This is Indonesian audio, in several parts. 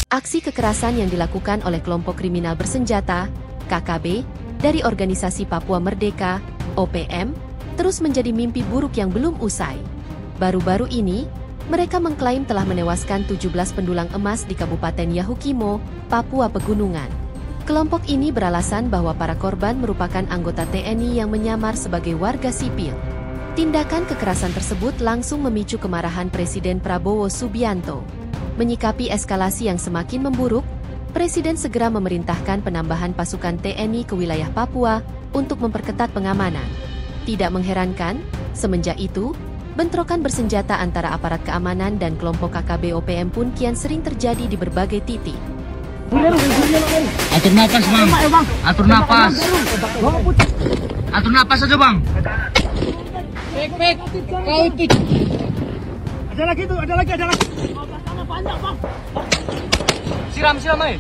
Aksi kekerasan yang dilakukan oleh kelompok kriminal bersenjata, KKB, dari Organisasi Papua Merdeka, OPM, terus menjadi mimpi buruk yang belum usai. Baru-baru ini, mereka mengklaim telah menewaskan 17 pendulang emas di Kabupaten Yahukimo, Papua Pegunungan. Kelompok ini beralasan bahwa para korban merupakan anggota TNI yang menyamar sebagai warga sipil. Tindakan kekerasan tersebut langsung memicu kemarahan Presiden Prabowo Subianto. Menyikapi eskalasi yang semakin memburuk, Presiden segera memerintahkan penambahan pasukan TNI ke wilayah Papua untuk memperketat pengamanan. Tidak mengherankan, semenjak itu, bentrokan bersenjata antara aparat keamanan dan kelompok KKB OPM pun kian sering terjadi di berbagai titik. Atur napas, Bang. Atur napas. Atur napas aja, Bang. Pek. Kau itu. Ada lagi. Banyak, Bang. Siram, ayo.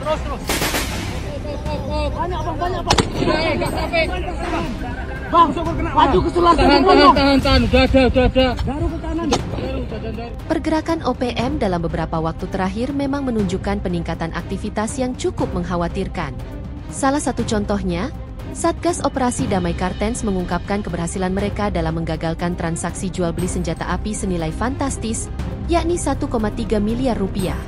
Terus. Banyak, Bang. Enggak sampai. Bang, maju ke selatan. Tahan. Udah ada. Baru ke kanan. Pergerakan OPM dalam beberapa waktu terakhir memang menunjukkan peningkatan aktivitas yang cukup mengkhawatirkan. Salah satu contohnya, Satgas Operasi Damai Kartens mengungkapkan keberhasilan mereka dalam menggagalkan transaksi jual beli senjata api senilai fantastis, yakni 1,3 miliar rupiah.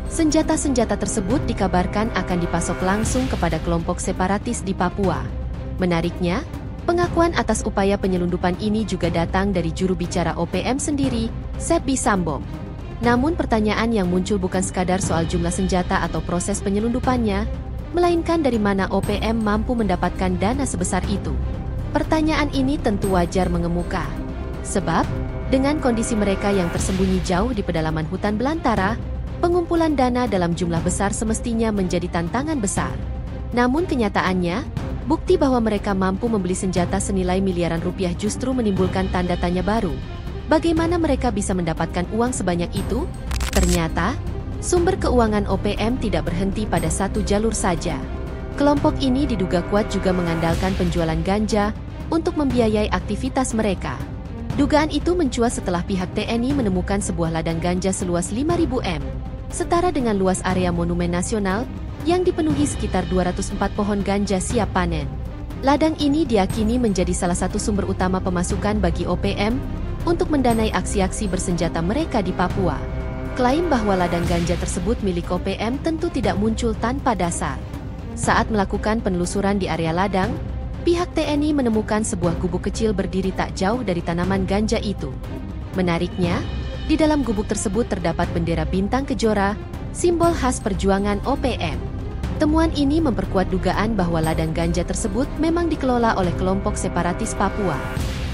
Senjata-senjata tersebut dikabarkan akan dipasok langsung kepada kelompok separatis di Papua. Menariknya, pengakuan atas upaya penyelundupan ini juga datang dari juru bicara OPM sendiri, Seppi Sambom. Namun pertanyaan yang muncul bukan sekadar soal jumlah senjata atau proses penyelundupannya, melainkan dari mana OPM mampu mendapatkan dana sebesar itu. Pertanyaan ini tentu wajar mengemuka. Sebab, dengan kondisi mereka yang tersembunyi jauh di pedalaman hutan belantara, pengumpulan dana dalam jumlah besar semestinya menjadi tantangan besar. Namun kenyataannya, bukti bahwa mereka mampu membeli senjata senilai miliaran rupiah justru menimbulkan tanda tanya baru. Bagaimana mereka bisa mendapatkan uang sebanyak itu? Ternyata, sumber keuangan OPM tidak berhenti pada satu jalur saja. Kelompok ini diduga kuat juga mengandalkan penjualan ganja untuk membiayai aktivitas mereka. Dugaan itu mencuat setelah pihak TNI menemukan sebuah ladang ganja seluas 5.000 m, setara dengan luas area Monumen Nasional, yang dipenuhi sekitar 204 pohon ganja siap panen. Ladang ini diyakini menjadi salah satu sumber utama pemasukan bagi OPM untuk mendanai aksi-aksi bersenjata mereka di Papua. Klaim bahwa ladang ganja tersebut milik OPM tentu tidak muncul tanpa dasar. Saat melakukan penelusuran di area ladang, pihak TNI menemukan sebuah gubuk kecil berdiri tak jauh dari tanaman ganja itu. Menariknya, di dalam gubuk tersebut terdapat bendera bintang kejora, simbol khas perjuangan OPM. Temuan ini memperkuat dugaan bahwa ladang ganja tersebut memang dikelola oleh kelompok separatis Papua.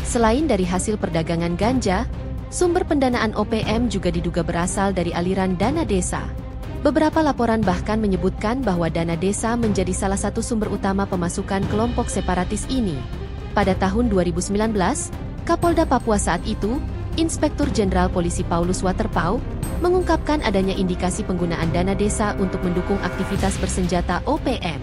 Selain dari hasil perdagangan ganja, sumber pendanaan OPM juga diduga berasal dari aliran dana desa. Beberapa laporan bahkan menyebutkan bahwa dana desa menjadi salah satu sumber utama pemasukan kelompok separatis ini. Pada tahun 2019, Kapolda Papua saat itu, Inspektur Jenderal Polisi Paulus Waterpauw, mengungkapkan adanya indikasi penggunaan dana desa untuk mendukung aktivitas bersenjata OPM.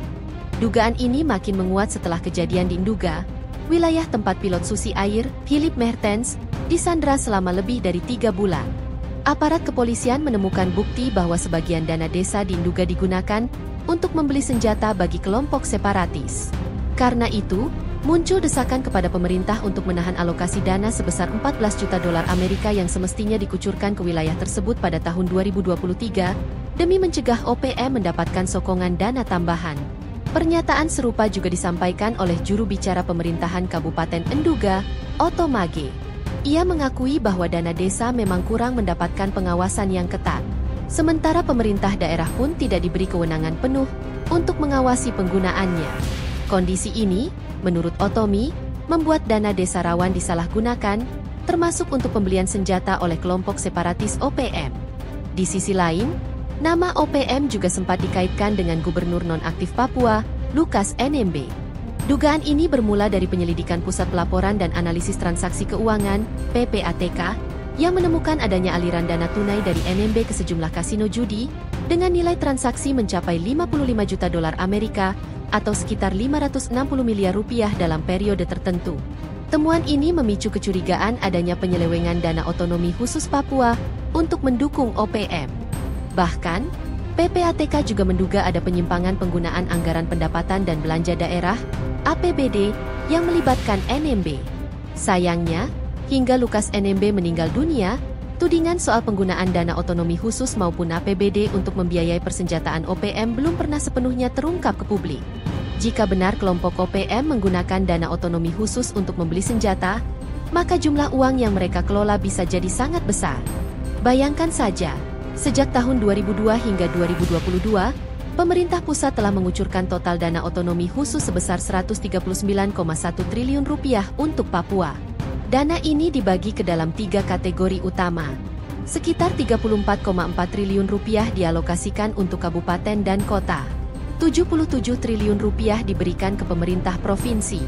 Dugaan ini makin menguat setelah kejadian di Nduga, wilayah tempat pilot Susi Air, Philip Mertens, disandra selama lebih dari 3 bulan. Aparat kepolisian menemukan bukti bahwa sebagian dana desa di Nduga digunakan untuk membeli senjata bagi kelompok separatis. Karena itu, muncul desakan kepada pemerintah untuk menahan alokasi dana sebesar 14 juta dolar Amerika yang semestinya dikucurkan ke wilayah tersebut pada tahun 2023, demi mencegah OPM mendapatkan sokongan dana tambahan. Pernyataan serupa juga disampaikan oleh juru bicara pemerintahan Kabupaten Nduga, Otto Mage. Ia mengakui bahwa dana desa memang kurang mendapatkan pengawasan yang ketat. Sementara pemerintah daerah pun tidak diberi kewenangan penuh untuk mengawasi penggunaannya. Kondisi ini, menurut Otomi, membuat dana desa rawan disalahgunakan, termasuk untuk pembelian senjata oleh kelompok separatis OPM. Di sisi lain, nama OPM juga sempat dikaitkan dengan Gubernur nonaktif Papua, Lukas NMB. Dugaan ini bermula dari penyelidikan Pusat Pelaporan dan Analisis Transaksi Keuangan, PPATK, yang menemukan adanya aliran dana tunai dari NMB ke sejumlah kasino judi, dengan nilai transaksi mencapai 55 juta dolar Amerika, atau sekitar 560 miliar rupiah dalam periode tertentu. Temuan ini memicu kecurigaan adanya penyelewengan dana otonomi khusus Papua untuk mendukung OPM. Bahkan, PPATK juga menduga ada penyimpangan penggunaan anggaran pendapatan dan belanja daerah, APBD, yang melibatkan NMB. Sayangnya, hingga Lukas NMB meninggal dunia, tudingan soal penggunaan dana otonomi khusus maupun APBD untuk membiayai persenjataan OPM belum pernah sepenuhnya terungkap ke publik. Jika benar kelompok OPM menggunakan dana otonomi khusus untuk membeli senjata, maka jumlah uang yang mereka kelola bisa jadi sangat besar. Bayangkan saja, sejak tahun 2002 hingga 2022, pemerintah pusat telah mengucurkan total dana otonomi khusus sebesar Rp139,1 triliun untuk Papua. Dana ini dibagi ke dalam 3 kategori utama. Sekitar Rp34,4 triliun dialokasikan untuk kabupaten dan kota. Rp77 triliun diberikan ke pemerintah provinsi.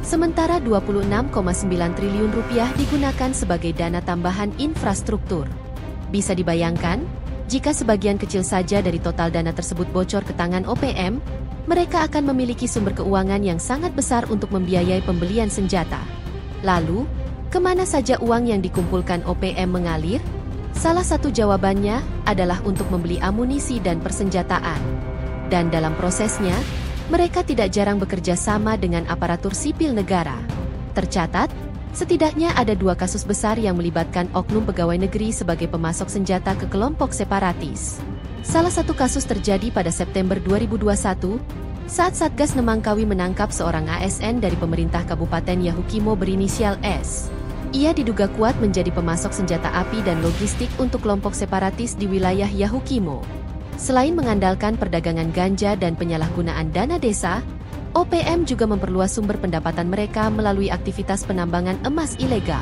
Sementara Rp26,9 triliun digunakan sebagai dana tambahan infrastruktur. Bisa dibayangkan, jika sebagian kecil saja dari total dana tersebut bocor ke tangan OPM, mereka akan memiliki sumber keuangan yang sangat besar untuk membiayai pembelian senjata. Lalu, kemana saja uang yang dikumpulkan OPM mengalir? Salah satu jawabannya adalah untuk membeli amunisi dan persenjataan. Dan dalam prosesnya, mereka tidak jarang bekerja sama dengan aparatur sipil negara. Tercatat, setidaknya ada 2 kasus besar yang melibatkan oknum pegawai negeri sebagai pemasok senjata ke kelompok separatis. Salah satu kasus terjadi pada September 2021, saat Satgas Nemangkawi menangkap seorang ASN dari pemerintah Kabupaten Yahukimo berinisial S. Ia diduga kuat menjadi pemasok senjata api dan logistik untuk kelompok separatis di wilayah Yahukimo. Selain mengandalkan perdagangan ganja dan penyalahgunaan dana desa, OPM juga memperluas sumber pendapatan mereka melalui aktivitas penambangan emas ilegal.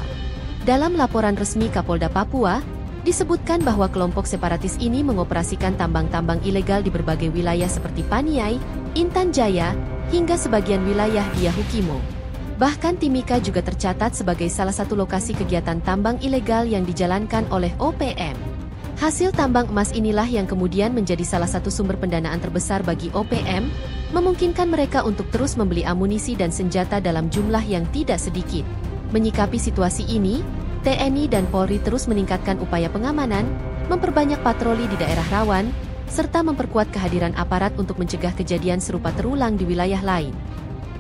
Dalam laporan resmi Kapolda Papua, disebutkan bahwa kelompok separatis ini mengoperasikan tambang-tambang ilegal di berbagai wilayah seperti Paniai, Intan Jaya, hingga sebagian wilayah di Yahukimo. Bahkan Timika juga tercatat sebagai salah satu lokasi kegiatan tambang ilegal yang dijalankan oleh OPM. Hasil tambang emas inilah yang kemudian menjadi salah satu sumber pendanaan terbesar bagi OPM, memungkinkan mereka untuk terus membeli amunisi dan senjata dalam jumlah yang tidak sedikit. Menyikapi situasi ini, TNI dan Polri terus meningkatkan upaya pengamanan, memperbanyak patroli di daerah rawan, serta memperkuat kehadiran aparat untuk mencegah kejadian serupa terulang di wilayah lain.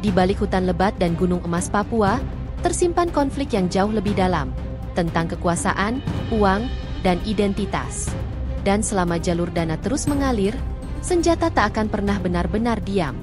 Di balik hutan lebat dan gunung emas Papua, tersimpan konflik yang jauh lebih dalam, tentang kekuasaan, uang, dan identitas. Dan selama jalur dana terus mengalir, senjata tak akan pernah benar-benar diam.